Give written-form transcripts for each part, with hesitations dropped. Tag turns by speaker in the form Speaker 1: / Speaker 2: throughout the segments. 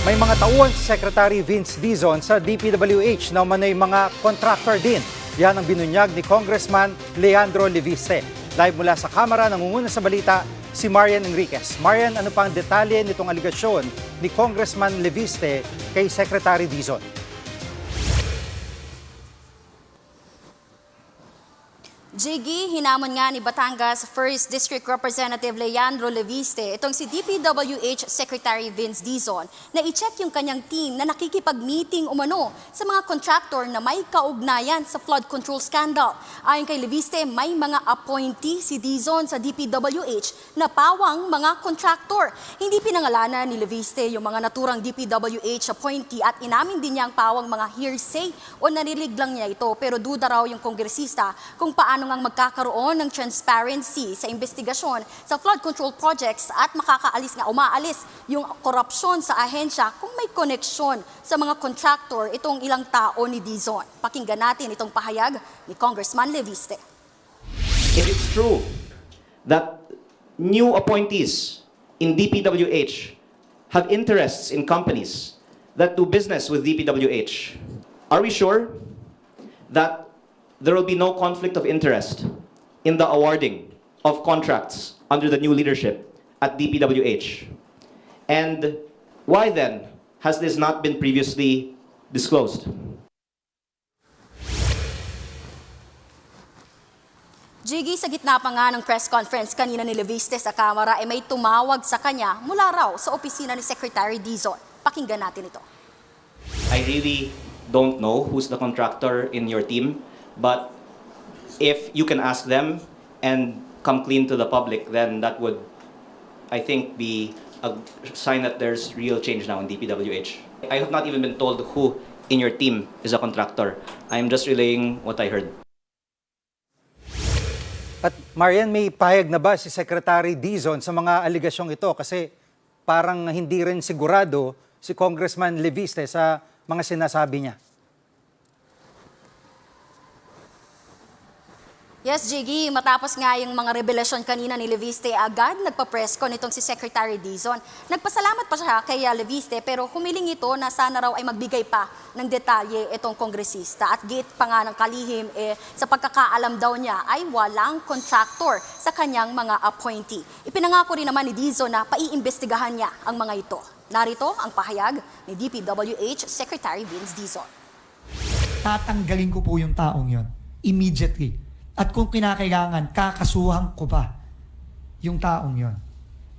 Speaker 1: May mga tauhan si Secretary Vince Dizon sa DPWH na umano'y mga contractor din. Yan ang binunyag ni Congressman Leandro Leviste. Live mula sa Kamara, nangunguna sa balita si Marian Enriquez. Marian, ano pa ang detalye nitong aligasyon ni Congressman Leviste kay Secretary Dizon?
Speaker 2: Jiggy, hinamon nga ni Batangas 1st District Representative Leandro Leviste itong si DPWH Secretary Vince Dizon na i-check yung kanyang team na nakikipag-meeting umano sa mga contractor na may kaugnayan sa flood control scandal. Ayon kay Leviste, may mga appointee si Dizon sa DPWH na pawang mga contractor. Hindi pinangalanan ni Leviste yung mga naturang DPWH appointee at inamin din niya ang pawang mga hearsay o narinig lang niya ito, pero duda raw yung kongresista kung paano ngang magkakaroon ng transparency sa investigasyon sa flood control projects at umaalis yung korupsyon sa ahensya kung may koneksyon sa mga contractor itong ilang tao ni Dizon. Pakinggan natin itong pahayag ni Congressman Leviste.
Speaker 3: If it's true that new appointees in DPWH have interests in companies that do business with DPWH, are we sure that there will be no conflict of interest in the awarding of contracts under the new leadership at DPWH? And why then has this not been previously disclosed?
Speaker 2: Jiggy, sa gitna pa nga ng press conference kanina ni Leviste sa Kamara, may tumawag sa kanya mula raw sa opisina ni Secretary Dizon. Pakinggan natin ito.
Speaker 3: I really don't know who's the contractor in your team. But if you can ask them and come clean to the public, then that would, I think, be a sign that there's real change now in DPWH. I have not even been told who in your team is a contractor. I'm just relaying what I heard.
Speaker 1: At Marian, may pahayag na ba si Secretary Dizon sa mga aligasyong ito? Kasi parang hindi rin sigurado si Congressman Leviste sa mga sinasabi niya.
Speaker 2: Yes, Jiggy, matapos nga yung mga revelasyon kanina ni Leviste, agad nagpa-presscon itong si Secretary Dizon. Nagpasalamat pa siya kay Leviste pero humiling ito na sana raw ay magbigay pa ng detalye itong kongresista. At gate pa nga ng kalihim, sa pagkakaalam daw niya ay walang contractor sa kanyang mga appointee. Ipinangako rin naman ni Dizon na paiimbestigahan niya ang mga ito. Narito ang pahayag ni DPWH Secretary Vince Dizon.
Speaker 4: Tatanggalin ko po yung taong yon immediately. At kung kinakailangan, kakasuhan ko ba yung taong yon?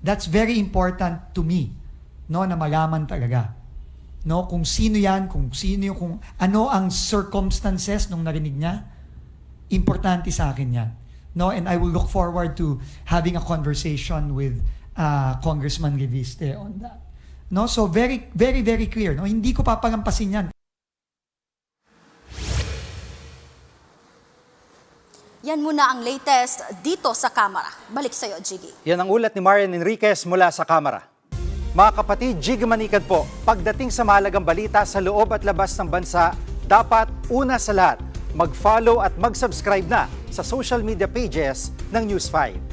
Speaker 4: That's very important to me, no, na malaman talaga. No, kung sino yan, kung ano ang circumstances nung narinig niya, importante sa akin yan. No, and I will look forward to having a conversation with Congressman Leviste on that. No, so very, very, very clear. No, hindi ko papalampasin yan.
Speaker 2: Yan muna ang latest dito sa Kamara. Balik sa iyo, Jiggy.
Speaker 1: Yan ang ulat ni Marian Enriquez mula sa Kamara. Mga kapatid, Jiggy Manikad po, pagdating sa mahalagang balita sa loob at labas ng bansa, dapat una sa lahat, mag-follow at mag-subscribe na sa social media pages ng News 5.